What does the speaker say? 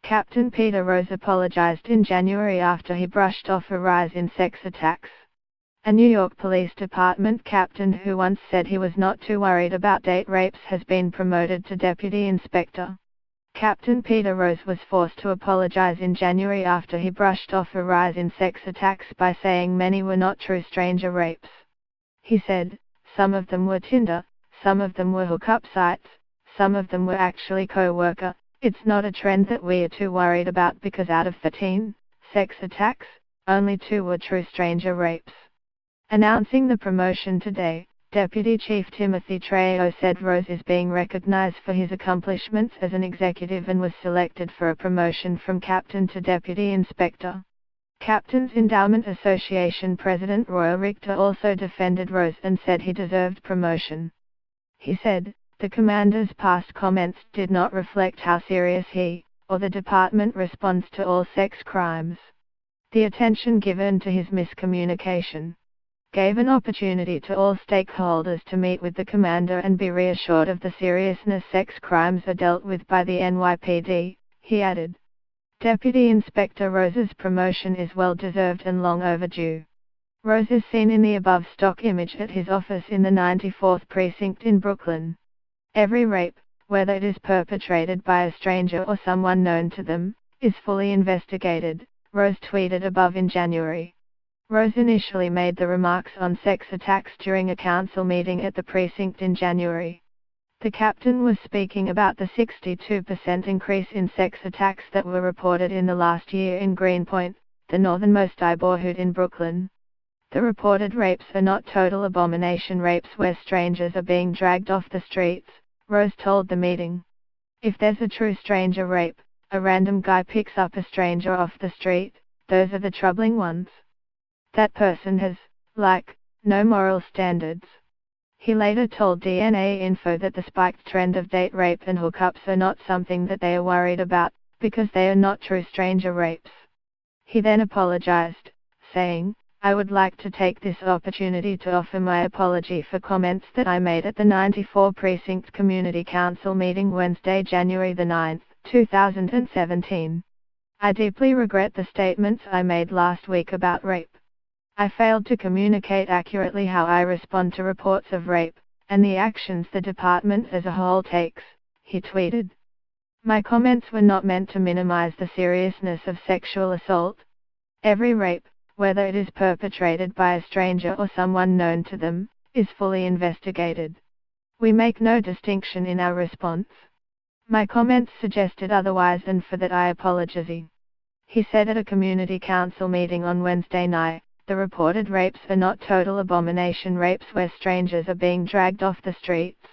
Captain Peter Rose apologized in January after he brushed off a rise in sex attacks. A New York Police Department captain who once said he was not too worried about date rapes has been promoted to deputy inspector. Captain Peter Rose was forced to apologize in January after he brushed off a rise in sex attacks by saying many were not true stranger rapes. He said, "Some of them were Tinder, some of them were hookup sites, some of them were actually co-worker. It's not a trend that we are too worried about because out of 13 sex attacks, only 2 were true stranger rapes." Announcing the promotion today, Deputy Chief Timothy Trejo said Rose is being recognized for his accomplishments as an executive and was selected for a promotion from captain to deputy inspector. Captains Endowment Association President Roy Richter also defended Rose and said he deserved promotion. He said, "The commander's past comments did not reflect how serious he, or the department responds to all sex crimes. The attention given to his miscommunication gave an opportunity to all stakeholders to meet with the commander and be reassured of the seriousness sex crimes are dealt with by the NYPD," he added. Deputy Inspector Rose's promotion is well deserved and long overdue. Rose is seen in the above stock image at his office in the 94th Precinct in Brooklyn. "Every rape, whether it is perpetrated by a stranger or someone known to them, is fully investigated," Rose tweeted above in January. Rose initially made the remarks on sex attacks during a council meeting at the precinct in January. The captain was speaking about the 62% increase in sex attacks that were reported in the last year in Greenpoint, the northernmost neighborhood in Brooklyn. "The reported rapes are not total abomination rapes where strangers are being dragged off the streets," Rose told the meeting. "If there's a true stranger rape, a random guy picks up a stranger off the street, those are the troubling ones. That person has, no moral standards." He later told DNA Info that the spiked trend of date rape and hookups are not something that they are worried about, because they are not true stranger rapes. He then apologized, saying, "I would like to take this opportunity to offer my apology for comments that I made at the 94 Precinct Community Council meeting Wednesday, January 9, 2017. I deeply regret the statements I made last week about rape. I failed to communicate accurately how I respond to reports of rape, and the actions the department as a whole takes," he tweeted. "My comments were not meant to minimize the seriousness of sexual assault. Every rape, whether it is perpetrated by a stranger or someone known to them, is fully investigated. We make no distinction in our response. My comments suggested otherwise, and for that I apologize," he said at a community council meeting on Wednesday night. "The reported rapes are not total abomination rapes where strangers are being dragged off the streets.